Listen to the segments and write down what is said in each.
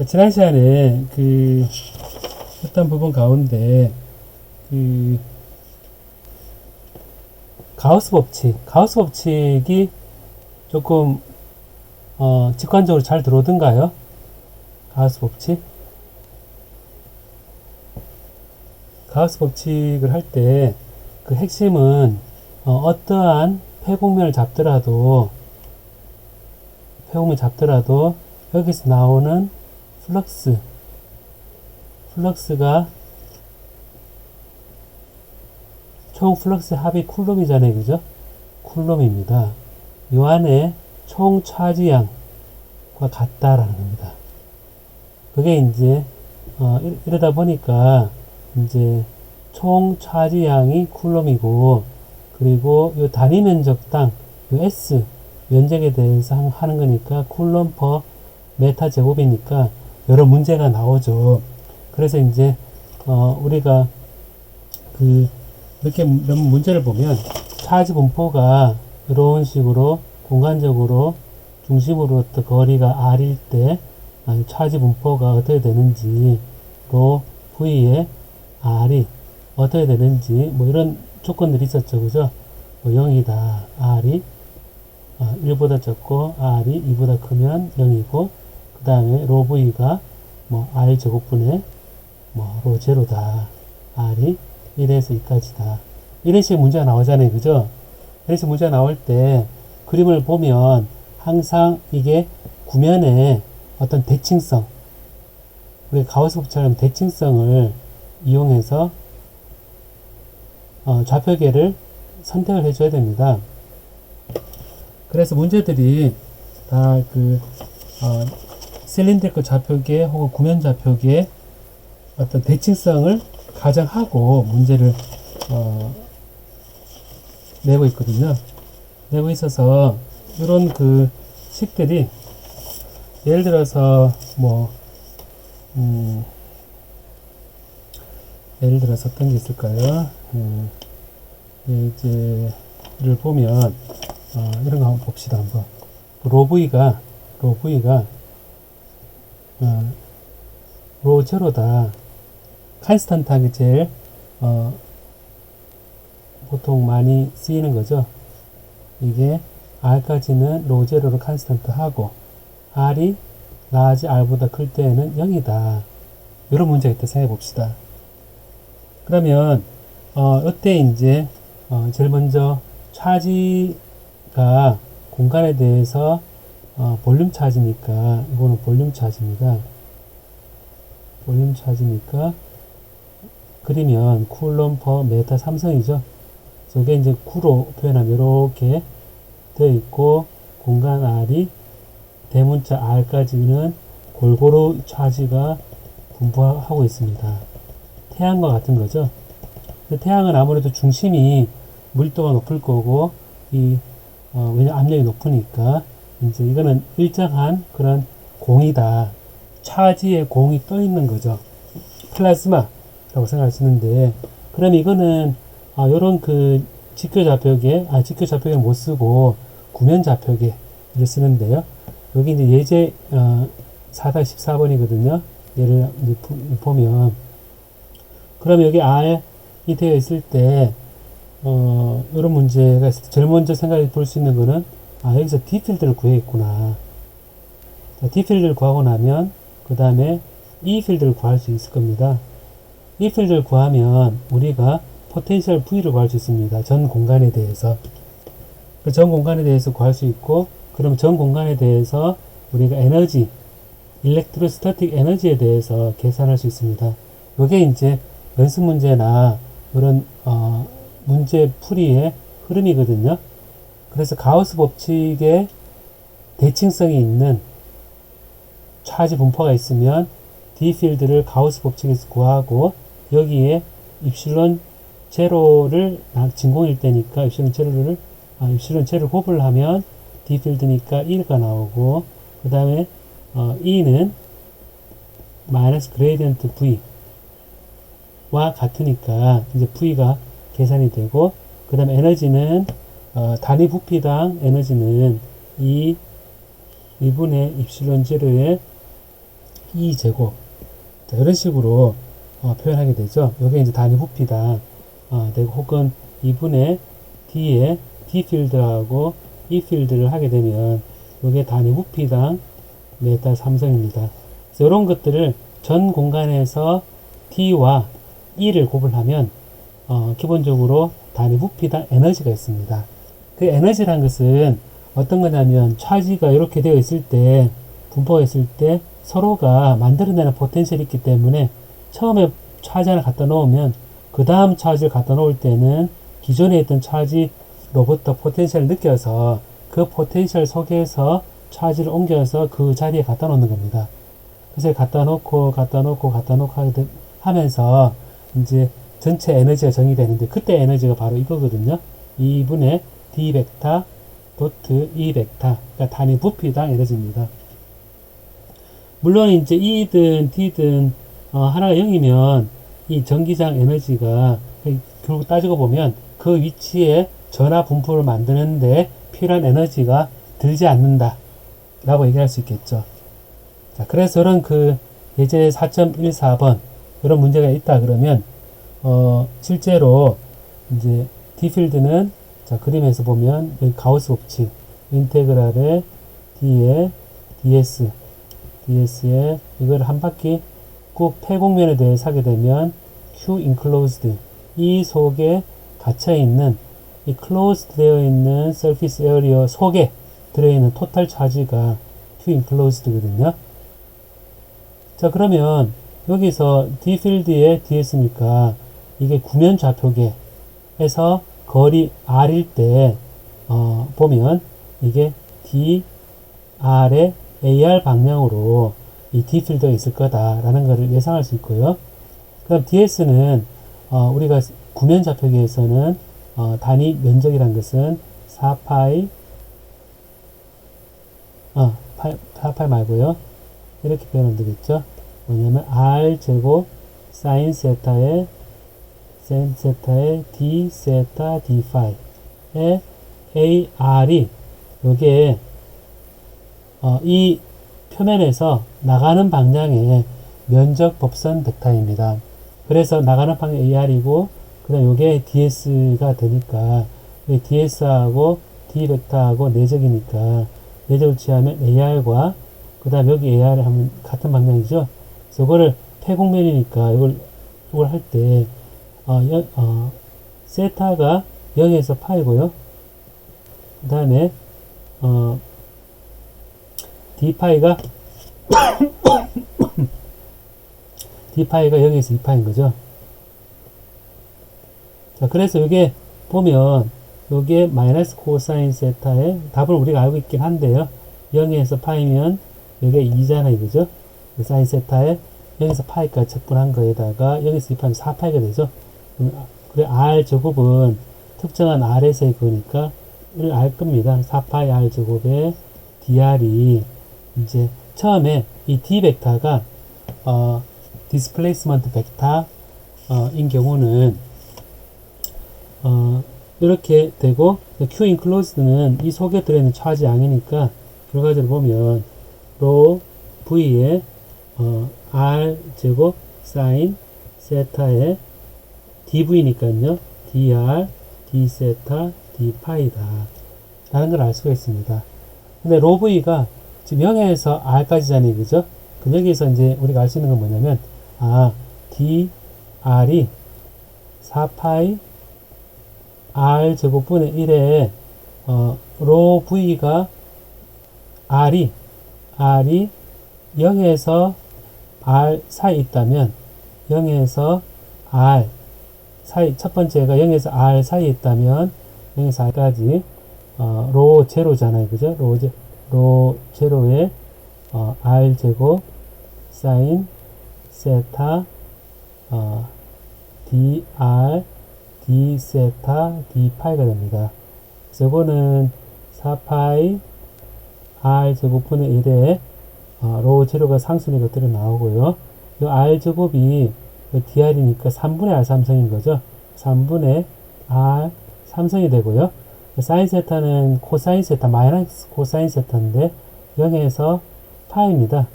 지난 시간에 했던 부분 가운데 가우스 법칙이 조금 직관적으로 잘 들어오던가요? 가우스 법칙을 할 때 그 핵심은 어떠한 폐곡면을 잡더라도 여기서 나오는 플럭스가 총 플럭스 합이 쿨롬이잖아요. 그죠? 쿨롬입니다. 요 안에 총 차지양과 같다라는 겁니다. 그게 이제 이러다 보니까 이제 총 차지양이 쿨롬이고, 그리고 요 단위 면적당 요 S 면적에 대해서 하는 거니까 쿨롬 퍼 메타 제곱이니까 여러 문제가 나오죠. 그래서 이제 우리가 이렇게 몇 문제를 보면 차지 분포가 이런 식으로 공간적으로 중심으로부터 거리가 R일 때 차지 분포가 어떻게 되는지, 로 V의 R이 어떻게 되는지 뭐 이런 조건들이 있었죠. 그죠? 뭐 0이다. R이 1보다 적고 R이 2보다 크면 0이고, 그 다음에 로 V가 뭐 R 제곱분의 뭐 로 제로다. R이 1에서 2까지다. 이런 식의 문제가 나오잖아요. 그죠? 그래서 문제가 나올 때 그림을 보면 항상 이게 구면에 어떤 대칭성, 우리 가우스 법칙처럼 대칭성을 이용해서 좌표계를 선택을 해줘야 됩니다. 그래서 문제들이 다 실린드리컬 좌표계 혹은 구면 좌표계의 어떤 대칭성을 가정하고 문제를 내고 있거든요. 내고 있어서 이런 식들이 예를 들어서 예를 들어서 어떤 게 있을까요? 예제를 보면 이런 거 한번 봅시다. 한번 로 V가 로 제로다. 컨스탄트하게 제일 보통 많이 쓰이는 거죠. 이게 R까지는 로 제로로 컨스탄트 하고 R이 라지 R보다 클 때에는 0이다. 이런 문제가 있다 생각해 봅시다. 그러면 이때 이제 제일 먼저 차지가 공간에 대해서 볼륨 차지니까 이거는 볼륨 차지입니다. 볼륨 차지니까 그리면 쿨롬 퍼 메타 삼성이죠. 저게 이제 구로 표현하면 이렇게 되어 있고, 공간 R이 대문자 R까지는 골고루 차지가 분포하고 있습니다. 태양과 같은 거죠. 근데 태양은 아무래도 중심이 밀도가 높을 거고, 왜냐 압력이 높으니까 이제 이거는 일정한 그런 공이다. 차지의 공이 떠 있는 거죠. 플라즈마라고 생각하시는데, 그럼 이거는 요런 직교 좌표계를 못 쓰고 구면 좌표계를 쓰는데요. 여기 이제 예제 4-14번이거든요. 얘를 이제 보면, 그럼 여기 R이 되어 있을 때 이런 문제가 있을 때 제일 먼저 생각해 볼 수 있는 거는 여기서 D 필드를 구해야겠구나. D 필드를 구하고 나면 그 다음에 E 필드를 구할 수 있을 겁니다. E 필드를 구하면 우리가 포텐셜 V를 구할 수 있습니다. 전 공간에 대해서. 전 공간에 대해서 구할 수 있고, 그럼 전 공간에 대해서 우리가 에너지, 일렉트로스타틱 에너지에 대해서 계산할 수 있습니다. 이게 이제 연습 문제나 그런 문제 풀이의 흐름이거든요. 그래서 가우스 법칙에 대칭성이 있는 차지 분포가 있으면 D 필드를 가우스 법칙에서 구하고, 여기에 입실론 제로를 진공일 때니까 입실론 제로를 곱을 하면 D 필드니까 1가 나오고, 그 다음에 E는 마이너스 그레이디언트 V와 같으니까 이제 V가 계산이 되고, 그 다음에 에너지는 단위 부피당 에너지는 2분의 입실론 제로의 E 제곱. 자, 이런 식으로 표현하게 되죠. 이게 이제 단위 부피다. 되고 혹은 2분의 D에 D 필드하고 E 필드를 하게 되면 이게 단위 부피당 메타 삼성입니다. 그래서 이런 것들을 전 공간에서 T와 E를 곱을 기본적으로 단위 부피당 에너지가 있습니다. 그 에너지란 것은 어떤 거냐면 차지가 이렇게 되어 있을 때 분포가 있을 때 서로가 만들어내는 포텐셜이 있기 때문에 처음에 차지 하나 갖다 놓으면 그 다음 차지를 갖다 놓을 때는 기존에 있던 차지로부터 포텐셜을 느껴서 그 포텐셜 속에서 차지를 옮겨서 그 자리에 갖다 놓는 겁니다. 그래서 갖다 놓고 하면서 이제 전체 에너지가 정의되는데 그때 에너지가 바로 이거거든요. 2분의 D 벡터 도트 E 벡터, 그러니까 단위 부피당 에너지입니다. 물론 이제 E든 D든 하나가 0이면 이 전기장 에너지가 결국 따지고 보면 그 위치에 전하 분포를 만드는데 필요한 에너지가 들지 않는다 라고 얘기할 수 있겠죠. 자, 그래서 이런 그 예제 4.14번 이런 문제가 있다 그러면 실제로 이제 D 필드는 자, 그림에서 보면 여기 가우스 법칙 인테그랄의 D에 DS에 이걸 한 바퀴 꼭 폐곡면에 대해서 하게 되면 Q enclosed 이 속에 갇혀 있는 이 closed 되어 있는 surface area 속에 들어있는 토탈 차지가 Q enclosed거든요. 자, 그러면 여기서 D 필드의 DS니까 이게 구면 좌표계에서 거리 R일 때 보면 이게 D, R의 AR 방향으로 이 D 필드가 있을 거다라는 것을 예상할 수 있고요. 그럼 DS는 우리가 구면 좌표계에서는 단위 면적이란 것은 4파이 4파이 말고요. 이렇게 표현하면 되겠죠. 뭐냐면 R 제곱 사인 세타의 D 세타 D 파이의 AR이 요게 이 표면에서 나가는 방향의 면적 법선 벡터입니다. 그래서 나가는 방향 AR이고 그다음 요게 DS가 되니까 DS하고 D 벡터하고 내적이니까 내적을 취하면 AR과 그다음 여기 AR을 하면 같은 방향이죠. 그래서 이거를 폐곡면이니까 이걸 할 때 세타가 0에서 파이고요. 그 다음에 D파이가 D파이가 0에서 2파인 거죠. 자, 그래서 이게 보면 요게 마이너스 코사인 세타의 답을 우리가 알고 있긴 한데요. 0에서 파이면 이게 2잖아요. 그죠? 사인 세타에 0에서 파이까지 적분한 거에다가 0에서 2파이면 4파이가 되죠. 그래 R 제곱은 특정한 R에서의 거니까 이걸 알 겁니다. 4파이 R 제곱에 DR이 이제 처음에 이 D 벡터가 디스플레이스먼트 벡터 인 경우는 이렇게 되고 Q enclosed는 이 속에 들어있는 차지 양이니까 결과적으로 보면 로 V에 R 제곱 사인 세타의 dV니까요. dr, d세타, d파이다 라는 걸 알 수가 있습니다. 근데 로 V가 지금 0에서 R까지잖아요. 그죠? 그럼 여기서 이제 우리가 알 수 있는 건 뭐냐면 dr이 4파이 R 제곱분의 1에 로 V가 R이 0에서 R 사이 있다면 0에서 R 사이 첫 번째가 0에서 R 사이에 있다면 0에서 R까지 로 제로잖아요. 그죠? 로 제로에 R 제곱 사인 세타 dr d 세타 d 파이가 됩니다. 그래서 이거는 4파이 R 제곱분의 1에 로 제로가 상수니까 들어 나오고요. 이 R 제곱이 dr이니까 3분의 R 삼성인 거죠. 3분의 R 삼성이 되고요. 사인 세타는 코사인 세타 마이너스 코사인 세타인데 0에서 파입니다.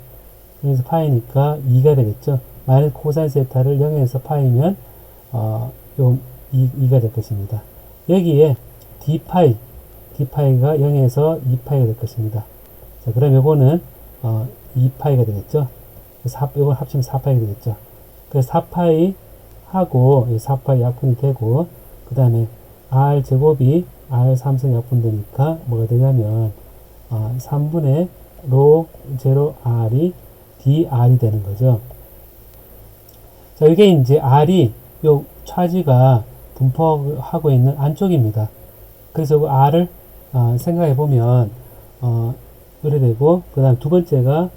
0에서 파이니까 2가 되겠죠. 마이너스 코사인 세타를 0에서 파이면 요 2가 될 것입니다. 여기에 d파이가 0에서 2파이가 될 것입니다. 자, 그럼 요거는 2파이가 되겠죠. 요걸 합치면 4파이가 되겠죠. 그래서 4파이 하고 4파이 약분이 되고, 그 다음에 r제곱이 r3승 약분되니까 뭐가 되냐면 3분의 로 제로 r이 dr이 되는 거죠. 자, 이게 이제 r이 요 차지가 분포하고 있는 안쪽입니다. 그래서 그 r을 생각해 보면 이래 되고, 그 다음 두 번째가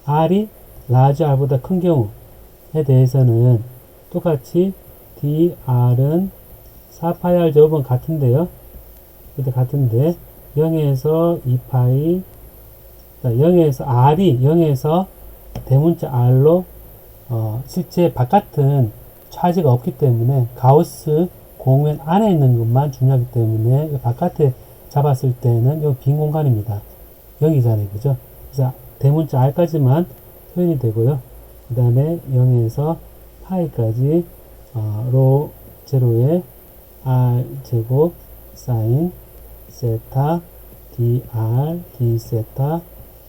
r이 large r보다 큰 경우에 대해서는 똑같이 dr은 4파이 r 제곱은 같은데요. 그때 같은데 0에서 2파이, 0에서 r이 0에서 대문자 r로 실제 바깥은 차지가 없기 때문에 가우스 공면 안에 있는 것만 중요하기 때문에 바깥에 잡았을 때는 이 빈 공간입니다. 0이잖아요. 그죠? 그래서 대문자 r까지만 표현이 되고요. 그 다음에 0에서 파이까지 로 제로에 r 제곱 사인 세타 dr d 세타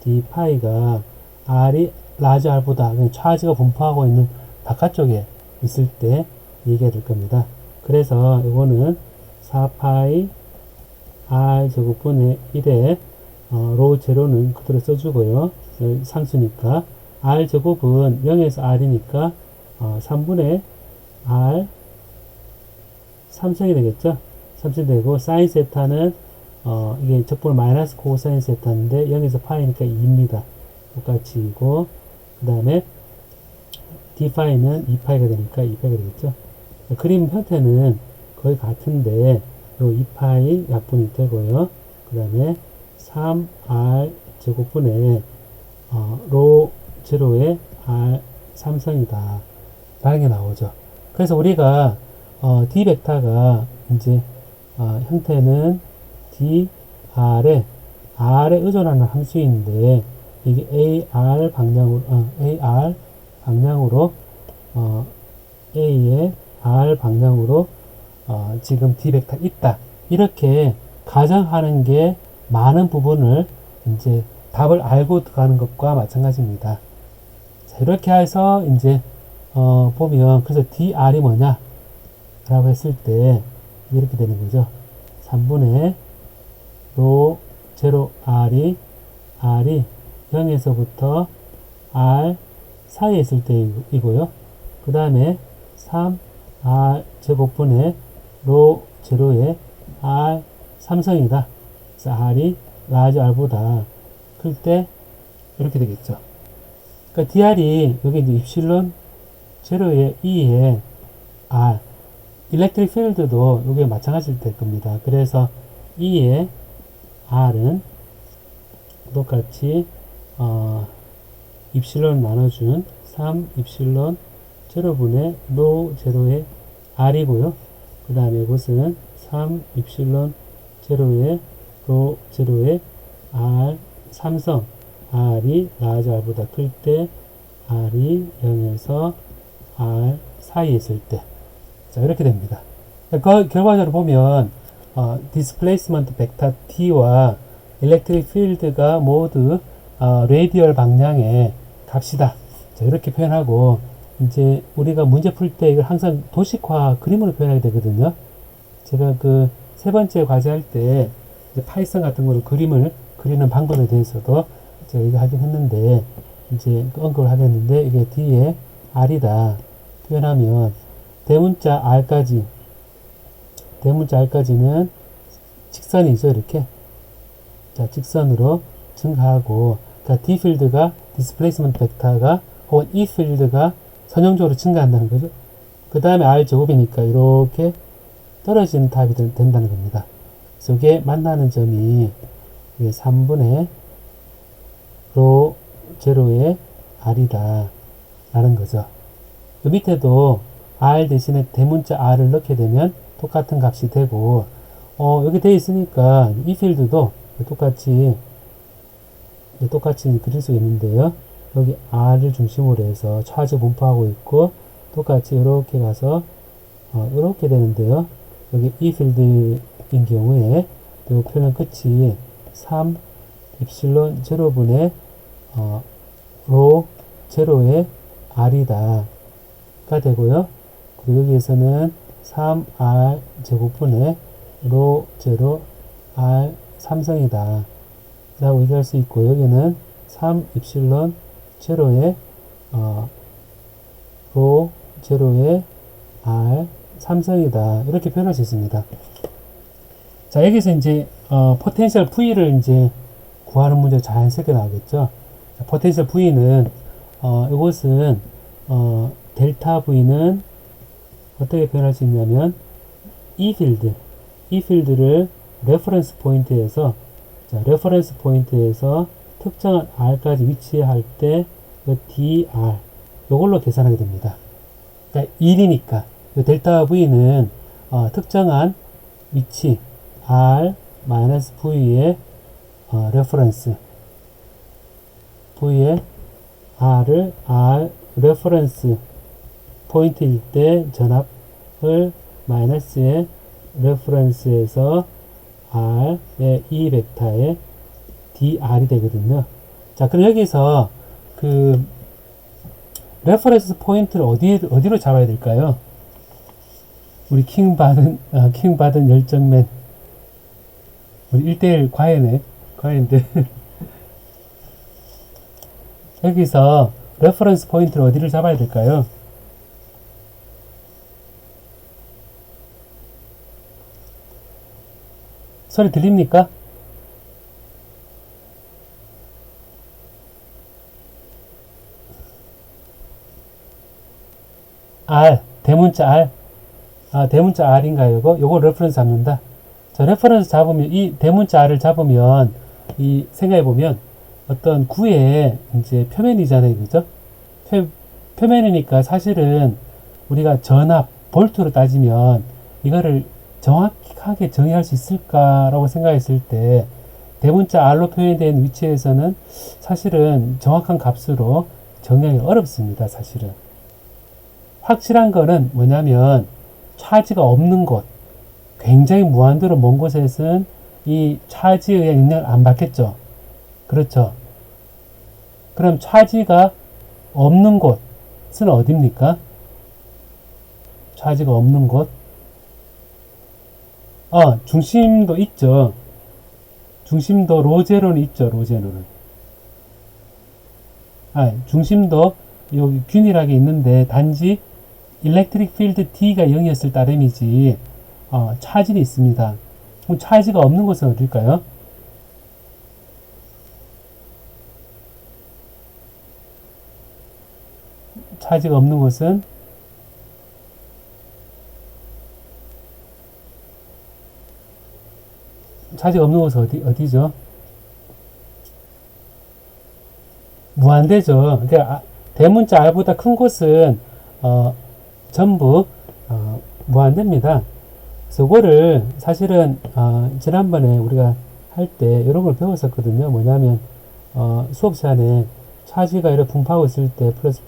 d 파이가 r이 라지 r보다 차지가 분포하고 있는 바깥쪽에 있을 때 얘기가 될 겁니다. 그래서 이거는 4파이 r 제곱분의 1에 로 제로는 그대로 써주고요. 상수니까 r 제곱은 0에서 r이니까 3분의 r 3승이 되겠죠. 3승이 되고 사인 세타는 이게 적분 마이너스 코사인 세타인데 0에서 파이니까 2입니다. 똑같이고, 그 다음에 d파이는 2파이가 되니까 2파이가 되겠죠. 그림 형태는 거의 같은데 요 2파이 약분이 되고요. 그 다음에 3r 제곱분의 로 제로의 r 3성이다 라는 게 나오죠. 그래서 우리가 d 벡터가 이제 형태는 dr에 의존하는 함수인데, 이게 AR 방향으로 A의 R 방향으로 지금 D 벡터 있다. 이렇게 가정하는 게 많은 부분을 이제 답을 알고 가는 것과 마찬가지입니다. 자, 이렇게 해서 이제 보면 그래서 DR이 뭐냐? 라고 했을 때 이렇게 되는 거죠. 3분의 로 제로 R이 0에서부터 r 사이에 있을 때이고요. 그 다음에 3r 제곱분의 로 제로의 r 3성이다. 그래서 r이 large r보다 클 때 이렇게 되겠죠. 그러니까 dr이 여기 이제 입실론 제로의 2에 r 일렉트릭 필드도 여기에 마찬가지일 될 겁니다. 그래서 2의 r은 똑같이 입실론 나눠준 3 입실론 제로분의 로 제로의 r이고요. 그 다음에 이것은 3 입실론 제로의 로 제로의 r 3성 r이 large r보다 클 때 r이 0에서 r 사이에 있을 때, 자, 이렇게 됩니다. 결과적으로 보면 디스플레이스먼트 벡터 t와 일렉트릭 필드가 모두 레디얼 방향의 값이다. 자, 이렇게 표현하고, 이제 우리가 문제 풀 때 이걸 항상 도식화 그림으로 표현하게 되거든요. 제가 그 세 번째 과제 할 때 파이썬 같은 거를 그림을 그리는 방법에 대해서도 제가 얘기하긴 했는데, 이제 언급을 하겠는데, 이게 뒤에 r이다 표현하면 대문자 r까지는 직선이죠. 이렇게. 자, 직선으로 증가하고, 그러니까 D 필드가, 디스플레이스먼트 벡터가, 혹은 E 필드가 선형적으로 증가한다는 거죠. 그 다음에 R 제곱이니까 이렇게 떨어지는 답이 된다는 겁니다. 그래서 이게 만나는 점이 3분의 로 제로의 R이다 라는 거죠. 그 밑에도 R 대신에 대문자 R을 넣게 되면 똑같은 값이 되고, 여기 되어 있으니까 이 필드도 똑같이 그릴 수 있는데요. 여기 R을 중심으로 해서 차지 분포하고 있고, 똑같이 이렇게 가서 이렇게 되는데요. 여기 이 필드인 경우에 이 표현 끝이 3 입실론 제로분의 로 제로의 R이다 가 되고요. 그리고 여기에서는 3R 제곱분의 로 제로 R 삼성이다 라고 얘기할 수 있고, 여기는 3 입실론 제로의 로 제로의 R 삼성이다 이렇게 표현할 수 있습니다. 자, 여기서 이제 포텐셜 V를 이제 구하는 문제가 자연스럽게 나오겠죠. 자, 포텐셜 V는 이것은 델타 V는 어떻게 표현할 수 있냐면 이 필드를 레퍼런스 포인트에서, 자, 레퍼런스 포인트에서 특정한 R까지 위치할 때 이 dr 이걸로 계산하게 됩니다. 그러니까 1이니까 이 델타 V는 특정한 위치 R-V의 레퍼런스 V의 R을 R 레퍼런스 포인트일 때 전압을 마이너스의 레퍼런스에서 R의 E 벡터의 dR이 되거든요. 자, 그럼 여기서 그 레퍼런스 포인트를 어디로 잡아야 될까요? 우리 킹 받은 열정맨, 우리 1대1 과외인데 여기서 레퍼런스 포인트를 어디를 잡아야 될까요? 소리 들립니까? R, 대문자 R. 대문자 R인가요? 요거 레퍼런스 잡는다. 자, 레퍼런스 잡으면, 이 대문자 R을 잡으면, 이, 생각해보면, 어떤 구의 이제 표면이잖아요. 그죠? 표면이니까 사실은 우리가 전압, 볼트로 따지면, 이거를 정확하게 정의할 수 있을까라고 생각했을 때, 대문자 R로 표현된 위치에서는 사실은 정확한 값으로 정의하기 어렵습니다. 사실은. 확실한 거는 뭐냐면 차지가 없는 곳, 굉장히 무한대로 먼 곳에서는 이 차지에 의한 영향을 안 받겠죠. 그렇죠. 그럼 차지가 없는 곳은 어디입니까? 차지가 없는 곳. 중심도 있죠. 중심도 로제로는 있죠. 로제로는. 중심도 여기 균일하게 있는데 단지 일렉트릭 필드 D가 0이었을 따름이지 차질이 있습니다. 그럼 차지가 없는 곳은 어딜까요? 차지가 없는 곳은 어디죠? 무한대죠. 그러니까 대문자 R보다 큰 곳은 전부 무한대입니다. 그래서 이거를 사실은 지난번에 우리가 할 때 이런 걸 배웠었거든요. 뭐냐면 수업 시간에 차지가 이렇게 분포하고 있을 때 플러스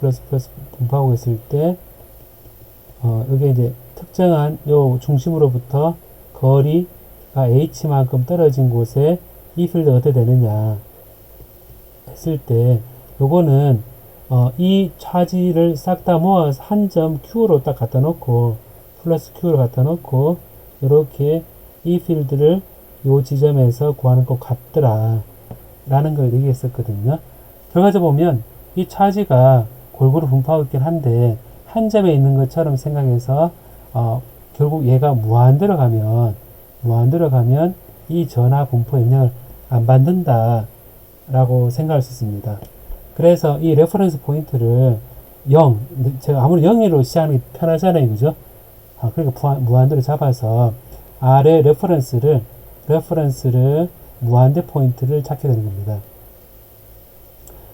분포하고 있을 때 여기 이제 특정한 요 중심으로부터 거리가 h만큼 떨어진 곳에 이 필드가 어떻게 되느냐 했을 때 요거는 이 차지를 싹 다 모아서 한 점 Q로 딱 갖다 놓고 플러스 Q로 갖다 놓고 이렇게 이 필드를 요 지점에서 구하는 것 같더라 라는 걸 얘기했었거든요. 결과적으로 보면 이 차지가 골고루 분포하고 있긴 한데 한 점에 있는 것처럼 생각해서 결국 얘가 무한대로 가면 이 전하 분포 영향을 안 받는다 라고 생각할 수 있습니다. 그래서 이 레퍼런스 포인트를 0, 제가 아무리 0으로 시작하는 게 편하잖아요. 그죠? 그러니까 무한대로 잡아서 R의 레퍼런스를 무한대 포인트를 찾게 되는 겁니다.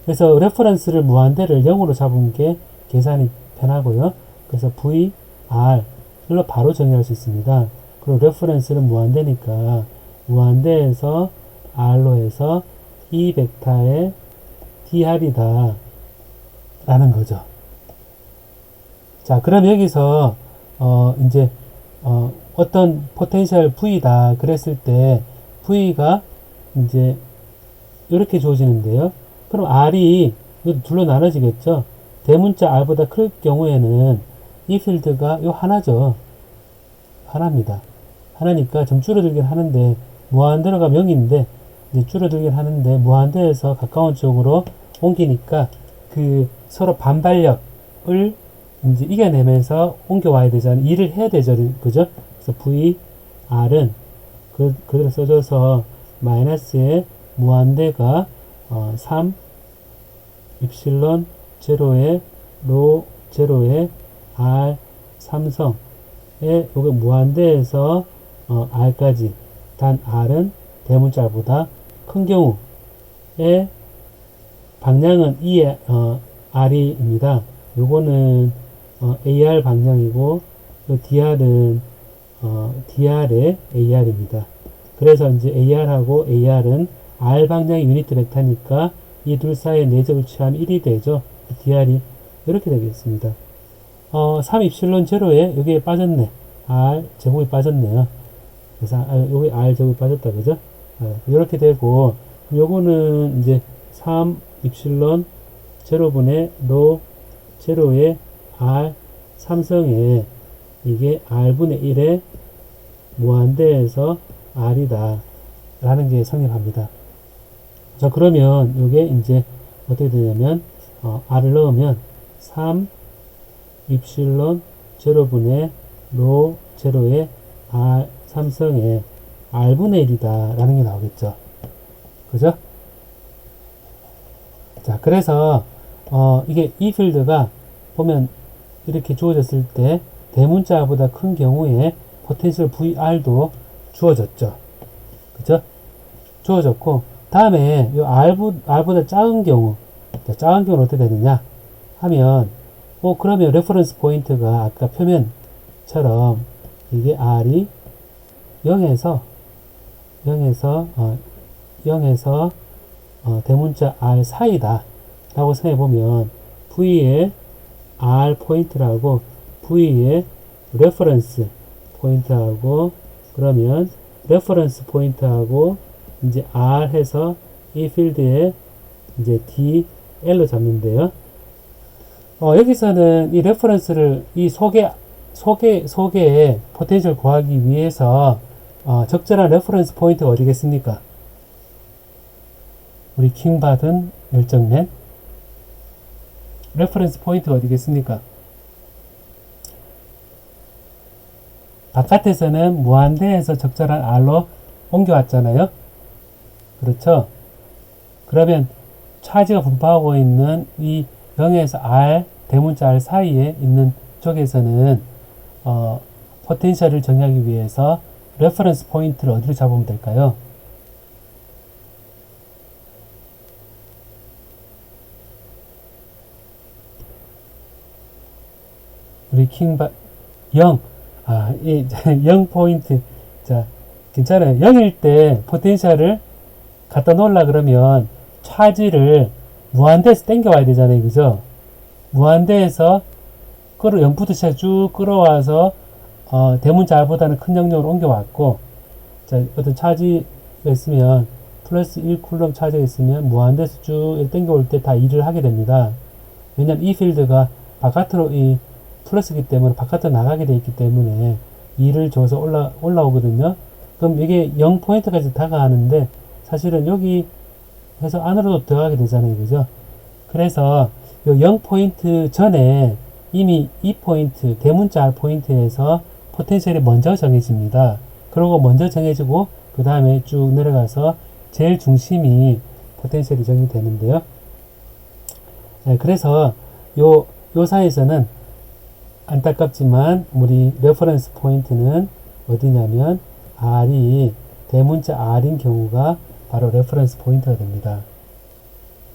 그래서 레퍼런스를 무한대를 0으로 잡은 게 계산이 편하고요. 그래서 V, R로 바로 정의할 수 있습니다. 그리고 레퍼런스는 무한대니까 무한대에서 R로 해서 이 벡터의 dr이다 라는 거죠. 자, 그럼 여기서 이제 어떤 포텐셜 V다 그랬을 때 V가 이제 이렇게 주어지는데요. 그럼 R이 둘로 나눠지겠죠. 대문자 R보다 클 경우에는 이 필드가 요 하나죠. 하나입니다. 하나니까 좀 줄어들긴 하는데 무한대로 가면 0인데 이제 줄어들긴 하는데 무한대에서 가까운 쪽으로 옮기니까 그 서로 반발력을 이제 이겨내면서 옮겨와야 되잖아요. 일을 해야 되죠. 그죠? 그래서 VR은 그대로 써줘서 마이너스의 무한대가 3 입실론 제로의 로 제로의 R 삼성의 요게 무한대에서 R까지 단 R은 대문자보다 큰 경우에 방향은 R이입니다. 요거는 AR 방향이고 DR은 DR의 AR입니다. 그래서 이제 AR하고 AR은 R 방향의 유니트 벡터니까 이 둘 사이의 내적을 취하면 1이 되죠. DR이 이렇게 되겠습니다. 3 입실론 제로에 여기에 빠졌네. R 제곱이 빠졌네요. 그래서 여기 R 제곱이 빠졌다 그죠? 이렇게 되고 요거는 이제 3 입실론 제로분의 로 제로의 R 삼성에 이게 R분의 1의 무한대에서 R이다 라는 게 성립합니다. 자, 그러면 이게 이제 어떻게 되냐면 R을 넣으면 3 입실론 제로분의 로 제로의 R 삼성의 R분의 1이다 라는 게 나오겠죠. 그죠? 자, 그래서 이게 이 필드가 보면 이렇게 주어졌을 때 대문자보다 큰 경우에 포텐셜 VR도 주어졌죠. 그죠? 주어졌고 다음에 이 R보다 작은 경우 작은 경우는 어떻게 되느냐 하면 그러면 레퍼런스 포인트가 아까 표면처럼 이게 R이 0에서 대문자 R 사이다 라고 생각해보면 V의 R 포인트라고 V의 레퍼런스 포인트하고 그러면 레퍼런스 포인트하고 이제 R 해서 이 필드에 이제 DL로 잡는데요. 여기서는 이 레퍼런스를 이 속에 포텐셜 구하기 위해서 적절한 레퍼런스 포인트가 어디겠습니까? 우리 킹받은 열정맨 레퍼런스 포인트가 어디겠습니까? 바깥에서는 무한대에서 적절한 R로 옮겨왔잖아요. 그렇죠? 그러면 차지가 분포하고 있는 이 0에서 R, 대문자 R 사이에 있는 쪽에서는 포텐셜을 정의하기 위해서 레퍼런스 포인트를 어디로 잡으면 될까요? 우리 킹바 0. 이 0포인트. 자, 괜찮아요. 0일 때 포텐셜을 갖다 놓으려 그러면 차지를 무한대에서 땡겨와야 되잖아요. 그죠? 무한대에서 0부터 시작 쭉 끌어와서 대문자 R보다는 큰 영역으로 옮겨왔고 자, 어떤 차지가 있으면 플러스 1쿨럼 차지가 있으면 무한대에서 쭉 땡겨올 때 다 일을 하게 됩니다. 왜냐면 이 필드가 바깥으로 플러스이기 때문에 바깥으로 나가게 되어 있기 때문에 2를 줘서 올라오거든요. 그럼 이게 0포인트까지 다가가는데 사실은 여기 해서 안으로도 들어가게 되잖아요. 그죠? 그래서 요 0포인트 전에 이미 2포인트, 대문자 R 포인트에서 포텐셜이 먼저 정해집니다. 그리고 먼저 정해지고 그 다음에 쭉 내려가서 제일 중심이 포텐셜이 정의되는데요. 네, 그래서 요 사이에서는 안타깝지만 우리 레퍼런스 포인트는 어디냐면 R이 대문자 R인 경우가 바로 레퍼런스 포인트가 됩니다.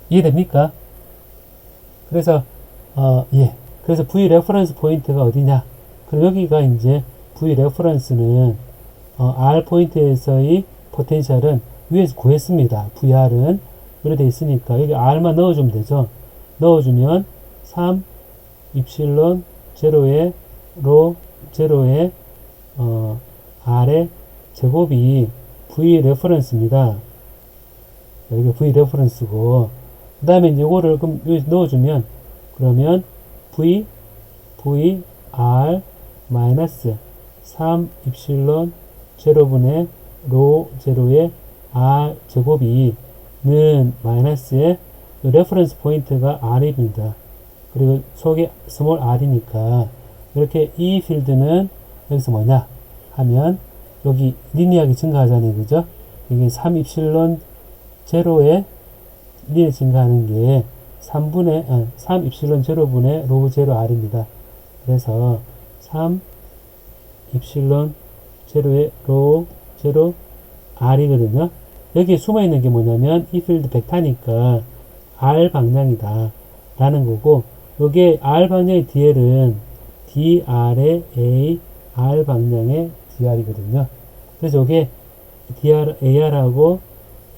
이해됩니까? 그래서 그래서 V 레퍼런스 포인트가 어디냐? 그럼 여기가 이제 V 레퍼런스는 R 포인트에서의 포텐셜은 위에서 구했습니다. VR은 이렇게 돼 있으니까 여기 R만 넣어주면 되죠. 넣어주면 3 입실론 제로의 로 제로의 R의 제곱이 V 레퍼런스입니다. 이게 V 레퍼런스고, 그 다음에 이제 이거를 그럼 여기 넣어주면, 그러면 V R 마이너스 3 입실론 제로분의 로 제로의 R 제곱이 는 마이너스의 레퍼런스 포인트가 R입니다. 그리고 속에 스몰 r이니까 이렇게 이 필드는 여기서 뭐냐 하면 여기 리니어하게 증가하잖아요. 그죠? 이게 3 입실론 제로에 리니어 증가하는 게 3 입실론 제로분의 로그 제로 r입니다. 그래서 3 입실론 제로의 로우 제로 r이거든요. 여기에 숨어 있는 게 뭐냐면 이 필드 벡터니까 r 방향이다 라는 거고, 여기에 r 방향의 dl은 dr의 a r 방향의 dr이거든요. 그래서 여기에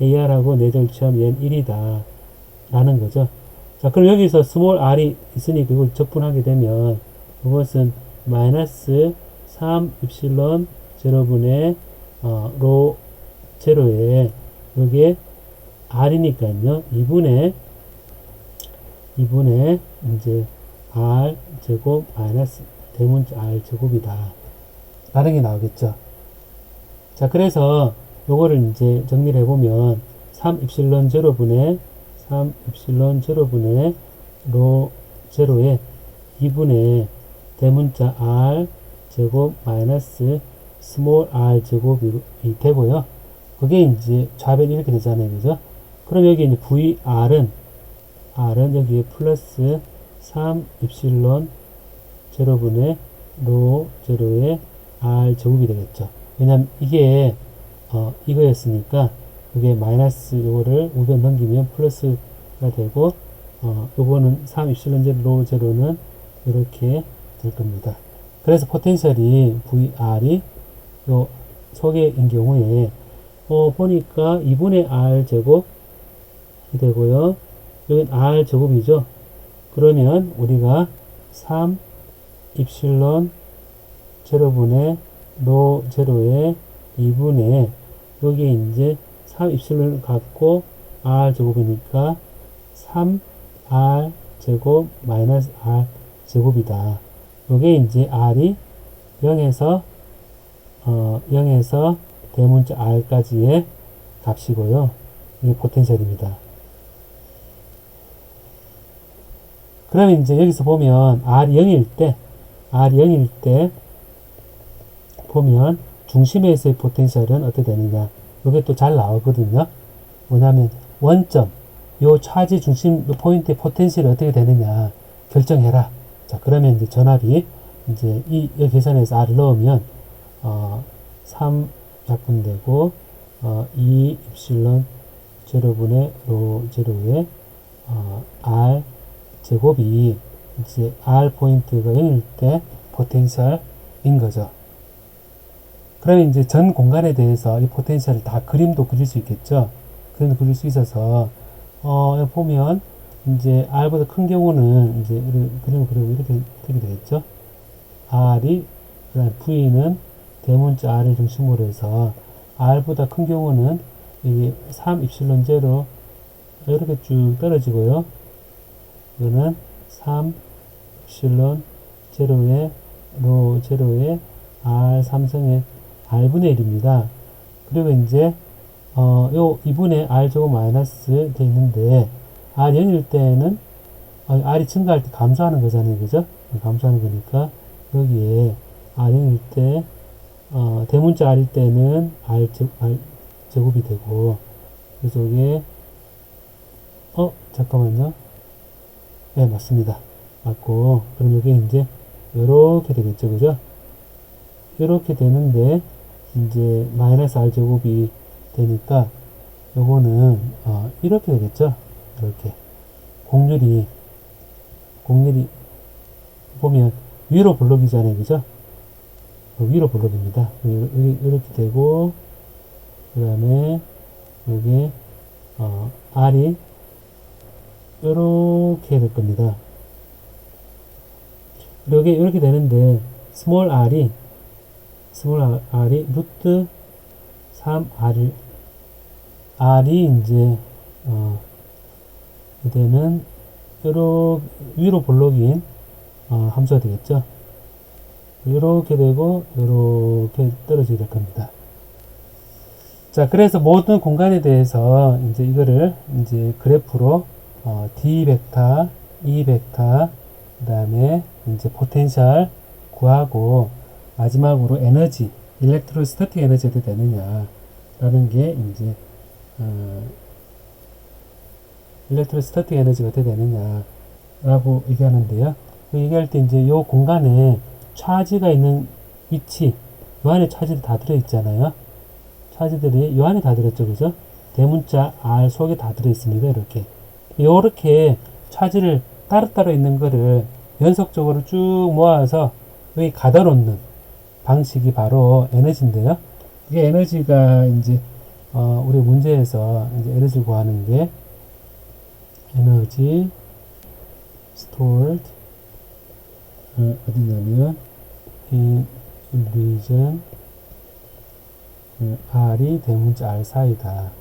ar하고 내절치하면 얘는 1이다 라는 거죠. 자, 그럼 여기서 스몰 r이 있으니까 이걸 적분하게 되면 이것은 마이너스 3 입실론 제로분의 로 제로에 여기에 r이니까요. 2분의 이제 r 제곱 마이너스 대문자 r 제곱이다 라는 게 나오겠죠. 자, 그래서 요거를 이제 정리를 해보면 3 입실론 제로분의 로 제로에 2분의 대문자 r 제곱 마이너스 스몰 r 제곱이 되고요. 그게 이제 좌변이 이렇게 되잖아요. 그죠? 그럼 여기 이제 VR은 여기에 플러스 3 입실론 제로분의 로 제로의 R 제곱이 되겠죠. 왜냐면 이게 이거였으니까 그게 마이너스 요거를 우변 넘기면 플러스가 되고 요거는 3 입실론 제로 로 제로는 이렇게 될 겁니다. 그래서 포텐셜이 VR이 요 속에인 경우에 보니까 2분의 R 제곱이 되고요. 여긴 R 제곱이죠. 그러면 우리가 3 입실론 제로분의 로 제로의 2분의 여기에 이제 3 입실론을 갖고 R 제곱이니까 3R 제곱 마이너스 R 제곱이다. 요게 이제 R이 0에서 대문자 r까지의 값이고요. 이게 포텐셜입니다. 그러면 이제 여기서 보면 r이 0일 때 보면 중심에서의 포텐셜은 어떻게 되느냐. 이게 또 잘 나오거든요. 뭐냐면 원점, 요 차지 중심 요 포인트의 포텐셜이 어떻게 되느냐 결정해라. 자, 그러면 이제 전압이 이제 여기 계산해서 r을 넣으면 3 약분되고 2 입실론 제로분의 로 제로의 r 제곱이 이제 r 포인트가 0일 때 포텐셜인 거죠. 그러면 이제 전 공간에 대해서 이 포텐셜을 다 그림도 그릴 수 있겠죠. 그림도 그릴 수 있어서 보면 이제 r보다 큰 경우는 이제 그림을 그리고 이렇게 되겠죠. r이 그다음 v는 대문자 r을 중심으로 해서 r보다 큰 경우는 이게 3 입실론 제로 이렇게 쭉 떨어지고요. 이거는 3 입실론 제로의 로 제로의 r 삼성의 r분의 1입니다. 그리고 이제 요 2분의 r 제곱 마이너스 돼 있는데 r 0일 때는 r이 증가할 때 감소하는 거잖아요. 그죠? 감소하는 거니까 여기에 r 0일 때 대문자 r일 때는 r 제곱이 되고, 그래서 이게 잠깐만요. 네, 맞습니다. 맞고, 그럼 이게 이제 요렇게 되겠죠. 그죠? 요렇게 되는데 이제 마이너스 r 제곱이 되니까 요거는 이렇게 되겠죠. 이렇게 공률이 보면 위로 블록이잖아요. 그죠? 위로 블록입니다. 여기 이렇게 되고, 그 다음에 여기 r이 이렇게 될 겁니다. 여기 이렇게 되는데 스몰 r이 루트 3r r이 이제 이제는 요렇게 위로 볼록인 함수가 되겠죠. 이렇게 되고 이렇게 떨어지게 될 겁니다. 자, 그래서 모든 공간에 대해서 이제 이거를 이제 그래프로 d 벡터, e 벡터, 그다음에 이제 포텐셜 구하고 마지막으로 에너지, 일렉트로스태틱 에너지가 어떻게 되느냐라는 게 이제 일렉트로스태틱 에너지가 어떻게 되느냐라고 얘기하는데요. 그 얘기할 때 이제 요 공간에 차지가 있는 위치, 요 안에 차지들이 다 들어있잖아요. 차지들이 요 안에 다 들었죠, 그죠? 대문자 R 속에 다 들어있습니다, 이렇게. 요렇게 차지를 따로따로 있는 거를 연속적으로 쭉 모아서 여기 가둬 놓는 방식이 바로 에너지인데요. 이게 에너지가 이제, 우리 문제에서 이제 에너지를 구하는 게 에너지 stored 어디냐면 in region R이 대문자 R 사이다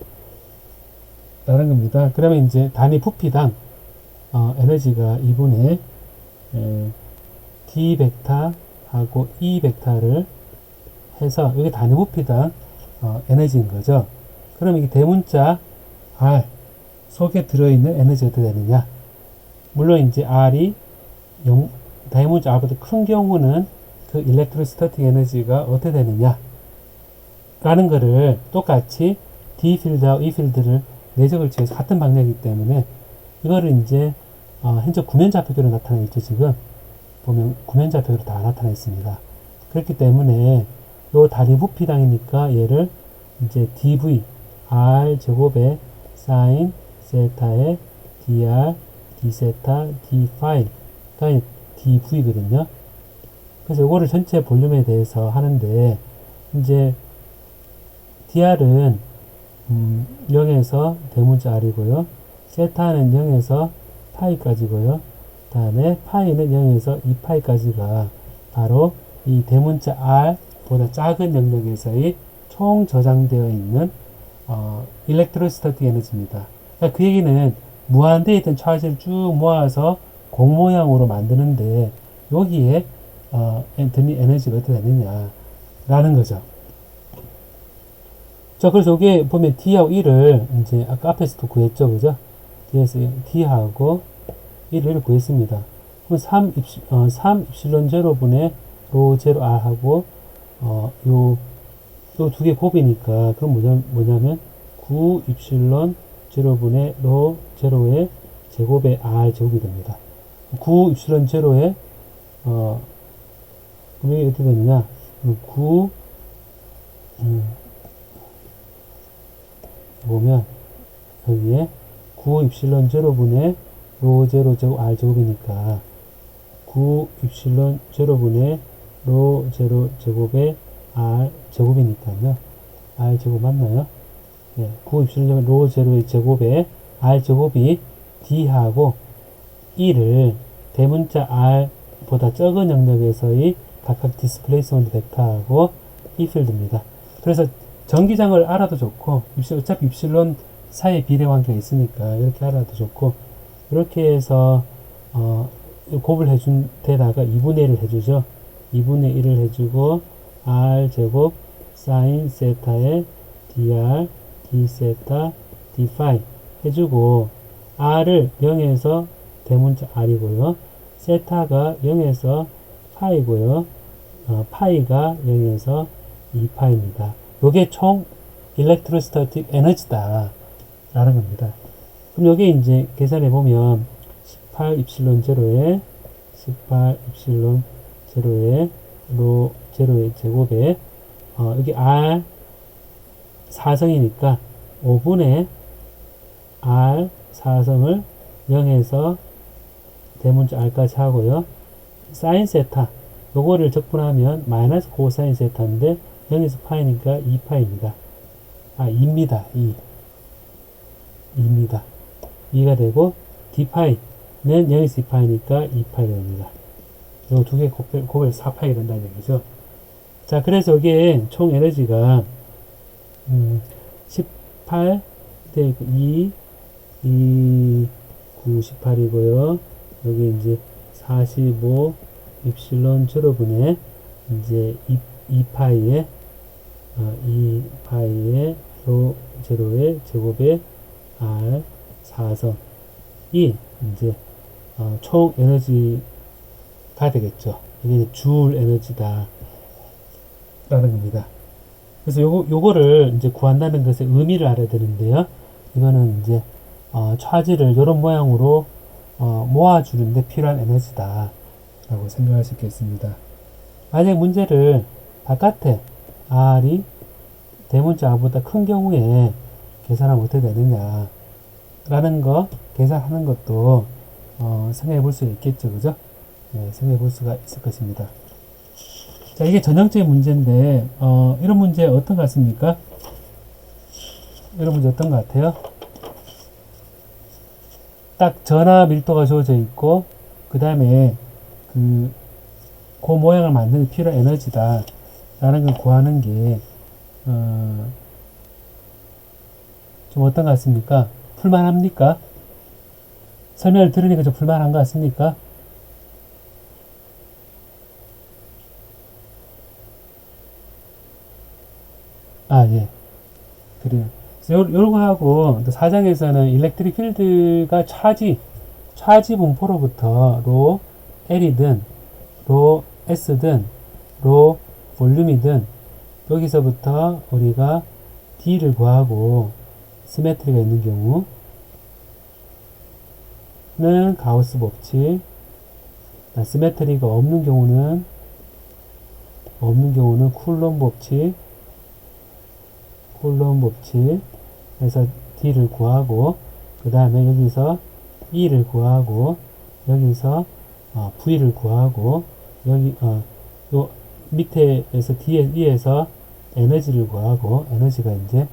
라는 겁니다. 그러면 이제 단위 부피당 에너지가 2분의 D 벡터하고 E 벡터를 해서 여기 단위 부피당 에너지인 거죠. 그럼 이게 대문자 R 속에 들어있는 에너지가 어떻게 되느냐? 물론 이제 R이 대문자 R보다 큰 경우는 그 일렉트로스태틱 에너지가 어떻게 되느냐? 라는 거를 똑같이 D 필드하고 E 필드를 내적을 지어서 같은 방향이기 때문에 이거를 이제 현재 구면좌표기로 나타나 있죠. 지금 보면 구면좌표기로 다 나타나 있습니다. 그렇기 때문에 요 다리 부피당이니까 얘를 이제 dv r 제곱에 sin 세타의 dr d 세타 d 파이가 dv거든요. 그래서 요거를 전체 볼륨에 대해서 하는데 이제 dr은 0에서 대문자 r이고요. 세타는 0에서 파이까지고요. 그 다음에 파이는 0에서 2파이까지가 바로 이 대문자 r보다 작은 영역에서의 총 저장되어 있는 일렉트로스태틱 에너지입니다. 그러니까 그 얘기는 무한대에 있던 차지를 쭉 모아서 공 모양으로 만드는데 여기에 앤토니 에너지가 어떻게 되느냐 라는 거죠. 자, 그래서 여기에 보면 D하고 E를 이제 아까 앞에서도 구했죠, 그죠? D에서 D하고 E를 구했습니다. 그럼 3 입실론 제로분의 로 제로 R하고 요 두 개 곱이니까 그럼 뭐냐면 9 입실론 제로분의 로 제로의 제곱의 R 제곱이 됩니다. 9 입실론 제로의 그럼 이게 어떻게 되느냐? 9 보면 여기에 9 입실론 제로분의 로 제로 제곱 R 제곱이니까 9 입실론 제로분의 로 제로 제곱의 R 제곱이니까요. R 제곱 맞나요? 예, 9 입실론 로 제로의 제곱의 R 제곱이 D하고 E를 대문자 R보다 적은 영역에서의 각각 디스플레이스먼트 벡터하고 E 필드입니다. 그래서 전기장을 알아도 좋고 어차피 입실론 사이에 비례 관계가 있으니까 이렇게 알아도 좋고 이렇게 해서 곱을 해준 데다가 2분의 1을 해주죠. 2분의 1을 해주고 R 제곱 사인 세타의 dr d 세타 d 파이 해주고 R을 0에서 대문자 R이고요. 세타가 0에서 파이고요. 파이가 0에서 2파입니다. 요게 총 일렉트로스태틱 에너지다 라는 겁니다. 그럼 요게 이제 계산해 보면 18 입실론 제로에 18 입실론 제로에 로 제로의 제곱에 여기 R 4성이니까 5분의 R 4성을 0에서 대문자 R까지 하고요. 사인 세타 요거를 적분하면 마이너스 코사인 세타인데 0에서 파이니까 2파입니다. 2입니다. 2입니다. 2가 되고 d파이는 0에서 2파이니까 2파이가 됩니다. 요 두 개 곱해서 4파이 된다는 얘기죠. 자, 그래서 여기에 총 에너지가 18 대 2, 9, 18이고요. 여기 이제 45 입실론 제로분의 이제 2파이에 2파이에 로 제로의 제곱에 R 4선이 이제 총 에너지가 되겠죠. 이게 이제 줄 에너지다 라는 겁니다. 그래서 요거를 이제 구한다는 것의 의미를 알아야 되는데요. 이거는 이제 차지를 이런 모양으로 모아주는데 필요한 에너지다 라고 생각할 수 있겠습니다. 만약 문제를 바깥에 R이 대문자 R보다 큰 경우에 계산하면 어떻게 되느냐 라는 거 계산하는 것도 생각해 볼 수 있겠죠. 그죠? 네, 생각해 볼 수가 있을 것입니다. 자, 이게 전형적인 문제인데 이런 문제 어떤 것 같습니까? 이런 문제 어떤 것 같아요? 딱 전화 밀도가 주어져 있고 그 다음에 그 모양을 만드는 필요한 에너지다 라는 걸 구하는 게 좀 어떤 것 같습니까? 풀만합니까? 설명을 들으니까 좀 풀만한 것 같습니까? 아, 예. 그래요. 요거 하고, 또 4장에서는 일렉트릭 필드가 차지 분포로부터 로 L이든, 로 S든, 로 볼륨이든, 여기서부터 우리가 D를 구하고, 시메트리가 있는 경우는 가우스 법칙, 시메트리가 없는 경우는 쿨롬 법칙, 해서 D를 구하고, 그 다음에 여기서 E를 구하고, 여기서 V를 구하고, 여기 요 밑에에서 E에서 에너지를 구하고, 에너지가 이제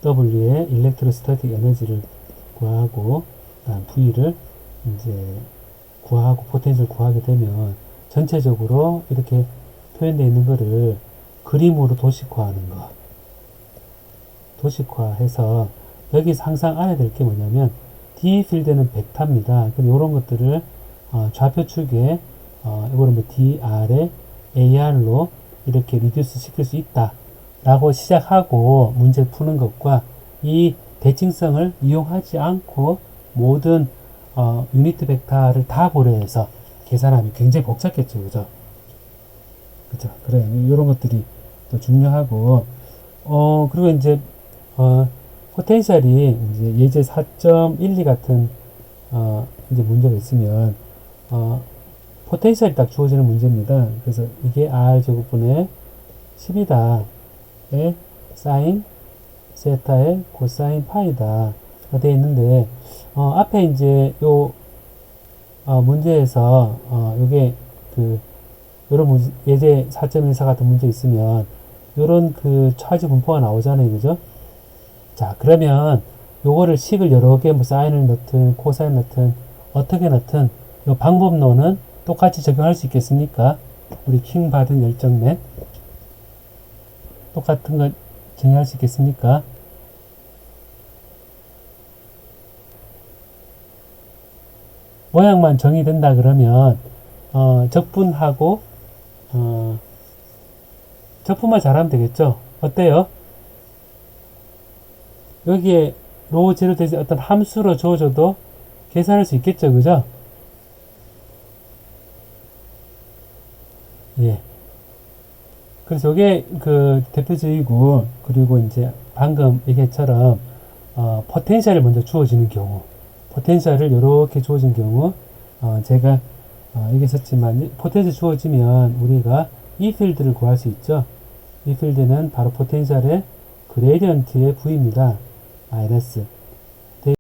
W의 일렉트로스타틱 에너지를 구하고, V를 이제 구하고, 포텐셜 구하게 되면 전체적으로 이렇게 표현되어 있는 거를 그림으로 도식화하는 거. 도식화해서 여기서 항상 알아야 될 게 뭐냐면 D 필드는 벡터입니다. 그럼 이런 것들을 좌표축에 이거를 뭐 DR에 AR로 이렇게 리듀스 시킬 수 있다 라고 시작하고 문제 푸는 것과 이 대칭성을 이용하지 않고 모든 유니트 벡터를 다 고려해서 계산하면 굉장히 복잡겠죠. 그죠? 그죠? 그래. 이런 것들이 또 중요하고, 그리고 이제, 포텐셜이 이제 예제 4.12 같은, 이제 문제가 있으면, 포텐셜이 딱 주어지는 문제입니다. 그래서 이게 R 제곱분의 10이다. 에 사인 세타의 코사인 파이다. 가 되어 있는데, 앞에 이제 요, 문제에서, 요게 요런 예제 4.14 같은 문제 있으면, 요런 차지 분포가 나오잖아요. 그죠? 자, 그러면 요거를 식을 여러 개, 뭐 사인을 넣든, 코사인 넣든, 어떻게 넣든, 요 방법론은 똑같이 적용할 수 있겠습니까? 우리 킹 받은 열정맨. 똑같은 거 정의할 수 있겠습니까? 모양만 정의된다 그러면, 적분하고, 적분만 잘하면 되겠죠? 어때요? 여기에 로 제로 되지 어떤 함수로 주어져도 계산할 수 있겠죠? 그죠? 예. 그래서 이게 대표적이고, 그리고 이제 방금 얘기처럼, 포텐셜을 먼저 주어지는 경우, 포텐셜을 이렇게 주어진 경우, 제가, 얘기했었지만, 포텐셜 주어지면 우리가 이 필드를 구할 수 있죠. 이 필드는 바로 포텐셜의 그레디언트의 V입니다. 마이너스